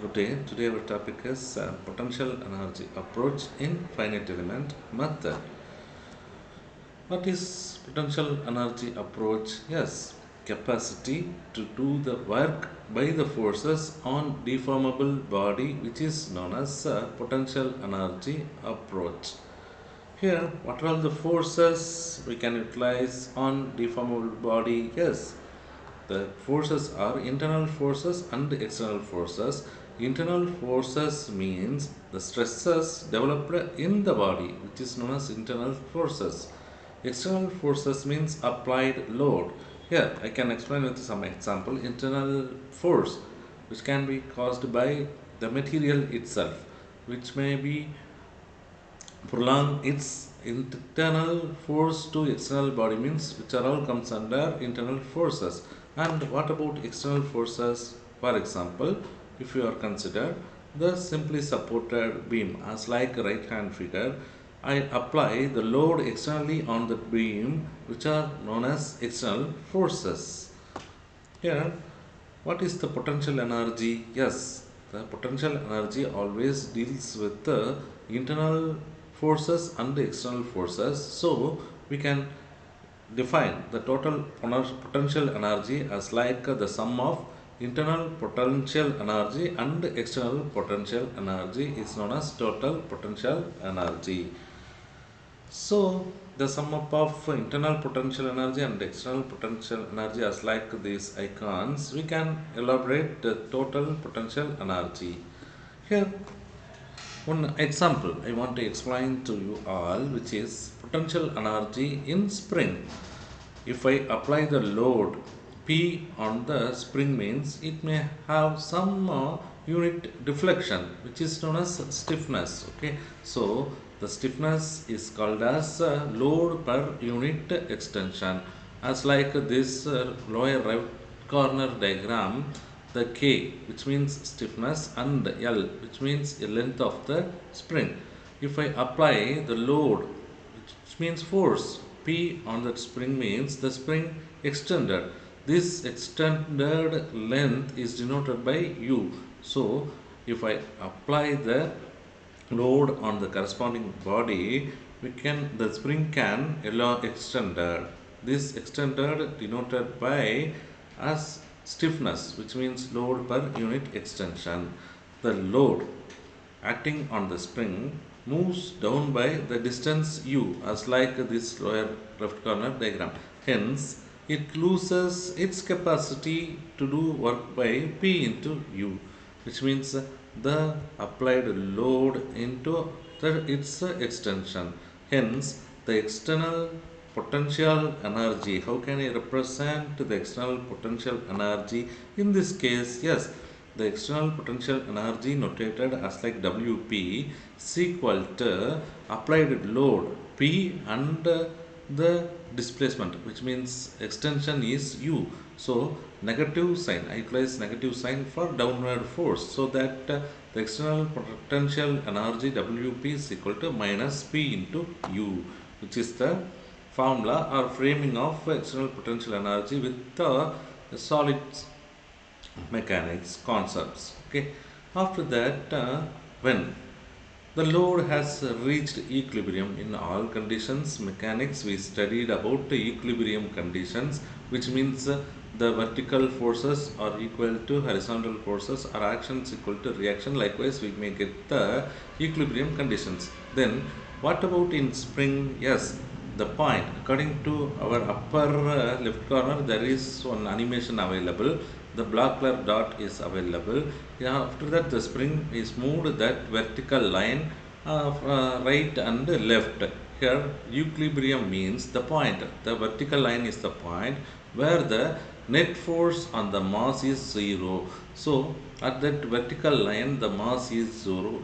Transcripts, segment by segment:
Good day. Today our topic is potential energy approach in finite element method. What is potential energy approach? Yes, capacity to do the work by the forces on deformable body, which is known as potential energy approach. Here, what are all the forces we can utilize on deformable body? Yes, the forces are internal forces and external forces. Internal forces means the stresses developed in the body, which is known as internal forces. External forces means applied load. Here I can explain with some example. Internal force, which can be caused by the material itself, which may be prolong its internal force to external body, means which are all comes under internal forces. And what about external forces? For example, if you are considered the simply supported beam as like right hand figure, I apply the load externally on the beam, which are known as external forces. Here, what is the potential energy? Yes, the potential energy always deals with the internal forces and the external forces. So, we can define the total potential energy as like the sum of internal potential energy and external potential energy is known as total potential energy. So, the sum up of internal potential energy and external potential energy as like these icons, we can elaborate the total potential energy. Here, one example I want to explain to you all, which is potential energy in spring. If I apply the load P on the spring, means it may have some unit deflection, which is known as stiffness. Okay, so the stiffness is called as load per unit extension. As like this lower right corner diagram, the K, which means stiffness, and L, which means the length of the spring. If I apply the load, which means force, P on that spring, means the spring extended. This extended length is denoted by U. So, if I apply the load on the corresponding body, we can the spring can extended. This extended denoted by as stiffness, which means load per unit extension. The load acting on the spring moves down by the distance u, as like this lower left corner diagram. Hence, it loses its capacity to do work by P into u, which means the applied load into its extension. Hence, the external potential energy. How can I represent the external potential energy? In this case, yes, the external potential energy notated as like Wp is equal to applied load P and the displacement, which means extension is U. So negative sign, I place negative sign for downward force, so that the external potential energy Wp is equal to minus P into U, which is the formula or framing of external potential energy with the solid mechanics concepts. Okay, after that, when the load has reached equilibrium in all conditions mechanics, we studied about the equilibrium conditions, which means the vertical forces are equal to horizontal forces or actions equal to reaction. Likewise, we may get the equilibrium conditions. Then what about in spring? Yes, the point, according to our upper left corner, there is one animation available. The black color dot is available. Yeah, after that, the spring is moved that vertical line of right and left. Here, equilibrium means the point. The vertical line is the point where the net force on the mass is zero. So, at that vertical line, the mass is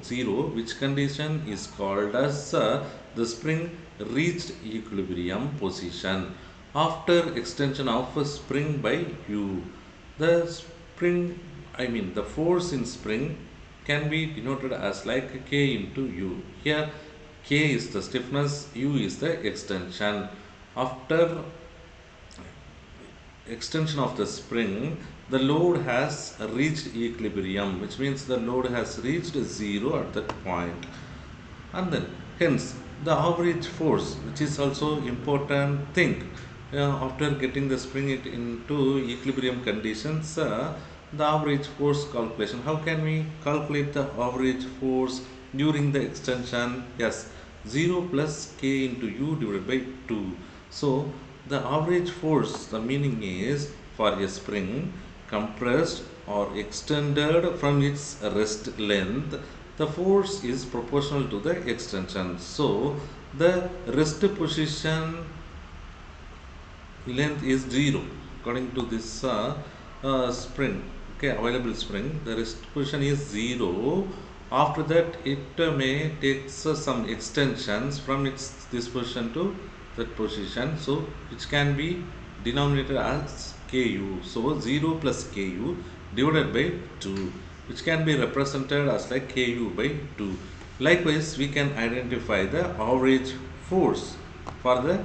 zero, which condition is called as the spring reached equilibrium position after extension of a spring by U. The spring, I mean the force in spring can be denoted as like K into U. Here K is the stiffness, U is the extension. After extension of the spring, the load has reached equilibrium, which means the load has reached zero at that point. And then hence the average force, which is also important thing, after getting the spring it into equilibrium conditions, the average force calculation, how can we calculate the average force during the extension? Yes, 0 plus k into u divided by 2. So the average force, the meaning is for a spring compressed or extended from its rest length, the force is proportional to the extension. So the rest position length is 0 according to this spring. Okay, available spring, the rest position is 0. After that it may takes some extensions from its this position to that position, so which can be denominated as ku. So 0 plus ku divided by 2, which can be represented as like ku by 2. Likewise, we can identify the average force for the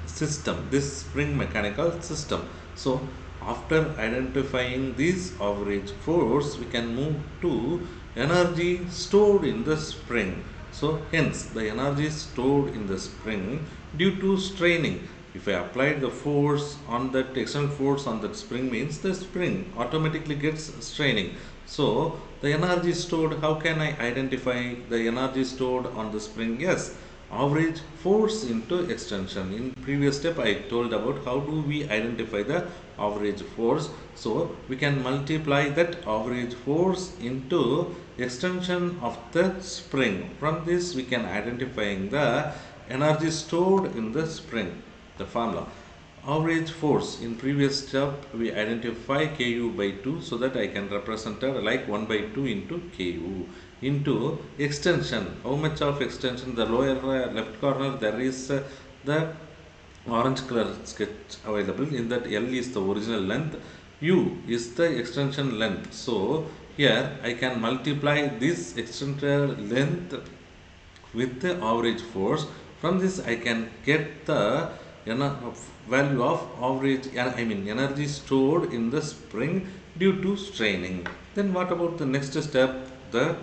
system, this spring mechanical system. So after identifying this average force, we can move to energy stored in the spring. So hence the energy stored in the spring due to straining, if I apply the force on that external force on that spring, means the spring automatically gets straining. So the energy stored, how can I identify the energy stored on the spring? Yes, average force into extension. In previous step I told about how do we identify the average force. So we can multiply that average force into extension of the spring. From this we can identifying the energy stored in the spring. The formula average force, in previous step we identify ku by 2, so that I can represent it like 1 by 2 into ku into extension. How much of extension? The lower left corner there is the orange color sketch available. In that L is the original length, U is the extension length. So here I can multiply this extended length with the average force. From this I can get the value of average, I mean energy stored in the spring due to straining. Then what about the next step? The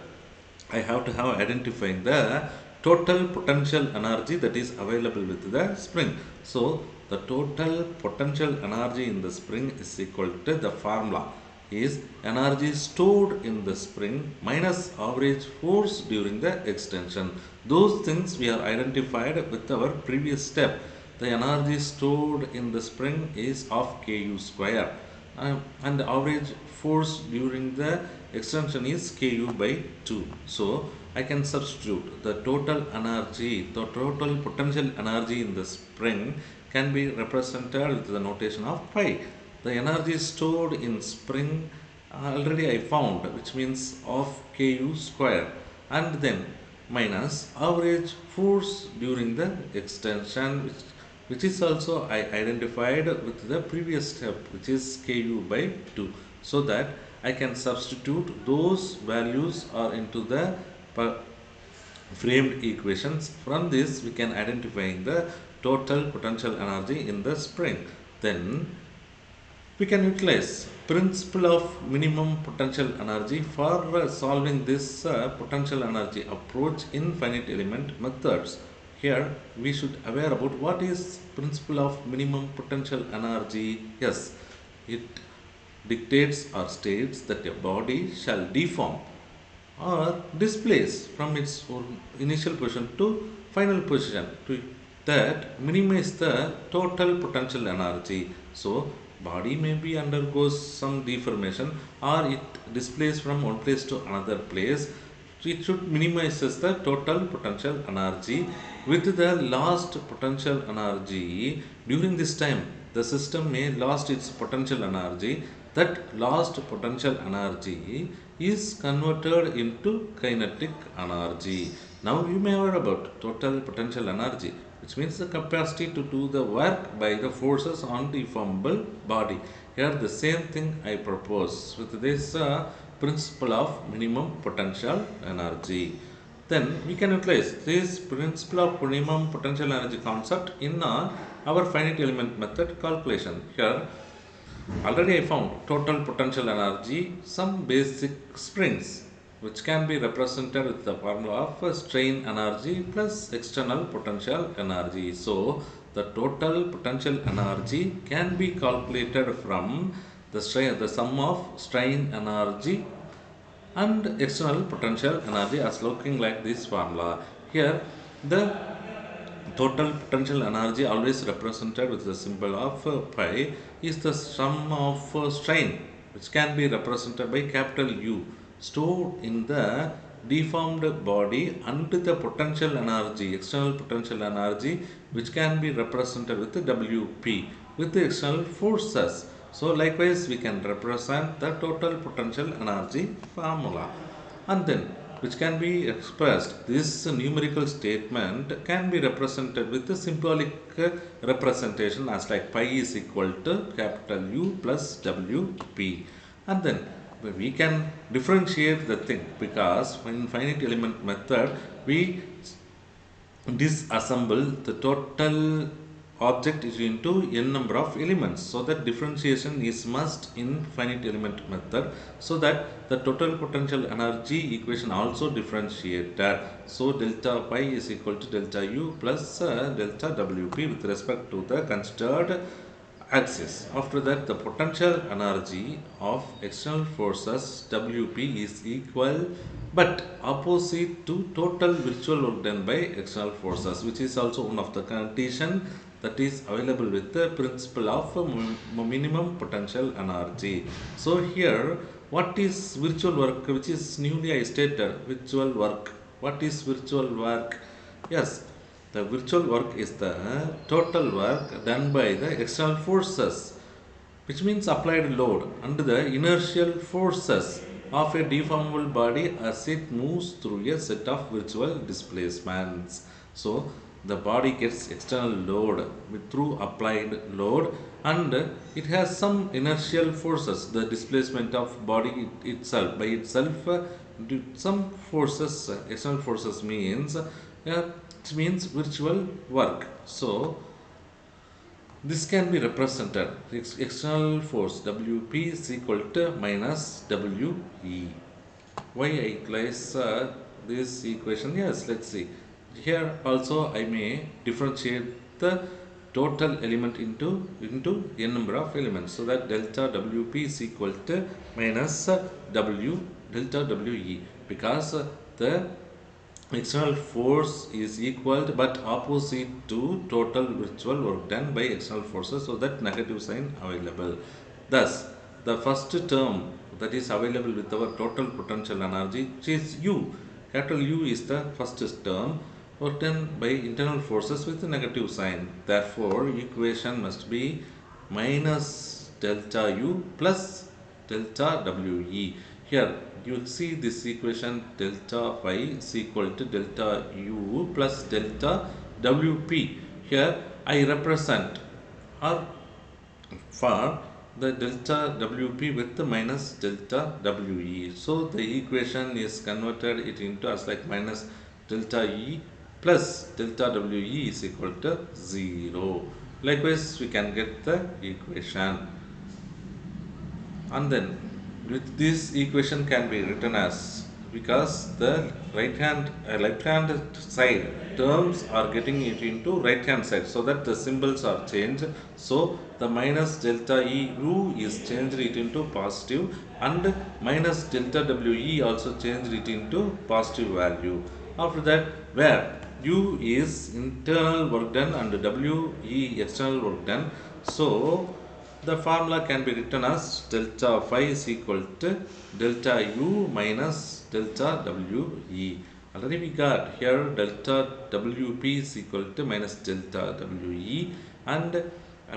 I have to have identifying the total potential energy that is available with the spring. So the total potential energy in the spring is equal to, the formula is energy stored in the spring minus average force during the extension. Those things we are identified with our previous step. The energy stored in the spring is of ku square, and the average force during the extension is ku by 2. So I can substitute the total energy, the total potential energy in the spring can be represented with the notation of pi. The energy stored in spring already I found, which means of ku square, and then minus average force during the extension, which is also I identified with the previous step, which is ku by 2, so that I can substitute those values are into the framed equations. From this we can identifying the total potential energy in the spring. Then we can utilize principle of minimum potential energy for solving this potential energy approach in finite element methods. Here we should aware about what is principle of minimum potential energy. Yes, it dictates or states that a body shall deform or displace from its initial position to final position to that minimize the total potential energy. So body may be undergoes some deformation or it displays from one place to another place. It should minimizes the total potential energy with the last potential energy. During this time the system may lost its potential energy. That last potential energy is converted into kinetic energy. Now you may have heard about total potential energy, which means the capacity to do the work by the forces on the deformable body. Here the same thing I propose with this principle of minimum potential energy. Then we can utilize this principle of minimum potential energy concept in our finite element method calculation. Here Already I found total potential energy, some basic springs, which can be represented with the formula of strain energy plus external potential energy. So the total potential energy can be calculated from the sum of strain energy and external potential energy as looking like this formula. Here the total potential energy, always represented with the symbol of pi, is the sum of strain, which can be represented by capital U, stored in the deformed body, and the potential energy, external potential energy, which can be represented with the WP, with the external forces. So likewise we can represent the total potential energy formula, and then which can be expressed, this numerical statement can be represented with the symbolic representation as like pi is equal to capital U plus WP. And then we can differentiate the thing, because in finite element method we disassemble the total object is into n number of elements, so that differentiation is must in finite element method, so that the total potential energy equation also differentiated. So delta pi is equal to delta U plus delta WP with respect to the considered axis. After that, the potential energy of external forces WP is equal but opposite to total virtual work done by external forces, which is also one of the condition that is available with the principle of minimum potential energy. So here, what is virtual work, which is newly I stated virtual work? What is virtual work? Yes, the virtual work is the total work done by the external forces, which means applied load and the inertial forces of a deformable body as it moves through a set of virtual displacements. So the body gets external load through applied load, and it has some inertial forces, the displacement of body itself by itself, some forces, external forces means it means virtual work. So this can be represented external force WP is equal to minus WE. Why I place this equation? Yes, let's see. Here also I may differentiate the total element into n number of elements, so that delta WP is equal to minus W delta WE, because the external force is equal but opposite to total virtual work done by external forces, so that negative sign available. Thus the first term that is available with our total potential energy, which is U, capital U is the first term work done by internal forces with a negative sign. Therefore equation must be minus delta U plus delta WE. Here you see this equation, delta phi is equal to delta U plus delta WP. Here I represent or for the delta WP with the minus delta WE. So the equation is converted it into as like minus delta E plus delta WE is equal to 0. Likewise we can get the equation, and then with this equation can be written as, because the left hand side terms are getting it into right hand side, so that the symbols are changed. So the minus delta EU is changed it into positive, and minus delta WE also changed it into positive value. After that, where U is internal work done and WE external work done, so the formula can be written as delta phi is equal to delta U minus delta WE. Already we got here delta WP is equal to minus delta WE, and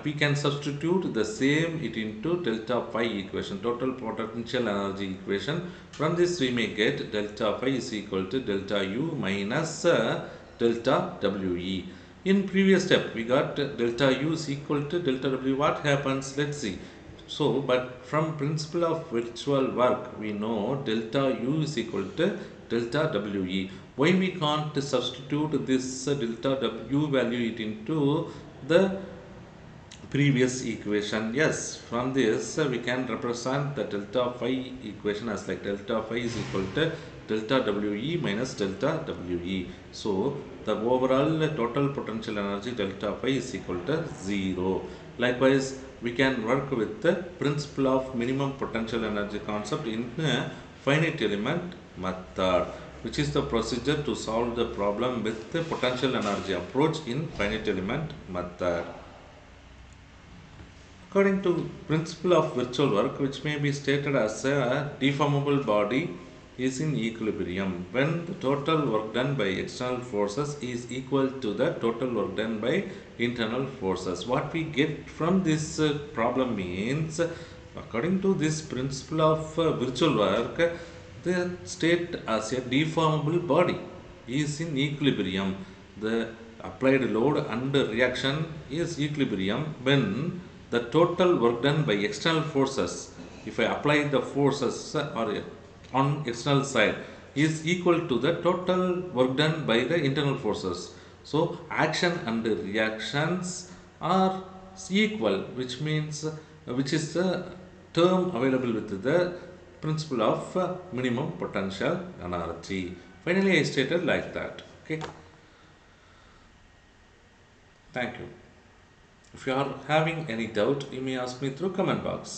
we can substitute the same it into delta phi equation, total potential energy equation. From this we may get delta phi is equal to delta U minus delta WE. In previous step we got delta U is equal to delta W. What happens? Let's see. So but from principle of virtual work we know delta U is equal to delta WE. Why we can't substitute this delta W value it into the previous equation. Yes, from this we can represent the delta phi equation as like delta phi is equal to delta we minus delta we. So the overall total potential energy delta phi is equal to 0. Likewise, we can work with the principle of minimum potential energy concept in a finite element method, which is the procedure to solve the problem with the potential energy approach in finite element method. According to principle of virtual work, which may be stated as a deformable body is in equilibrium when the total work done by external forces is equal to the total work done by internal forces. What we get from this problem means, according to this principle of virtual work, the state as a deformable body is in equilibrium. The applied load and reaction is equilibrium when the total work done by external forces, if I apply the forces or on external side, is equal to the total work done by the internal forces. So action and reactions are equal, which means which is the term available with the principle of minimum potential energy. Finally, I stated like that. Okay, thank you. If you are having any doubt, you may ask me through comment box.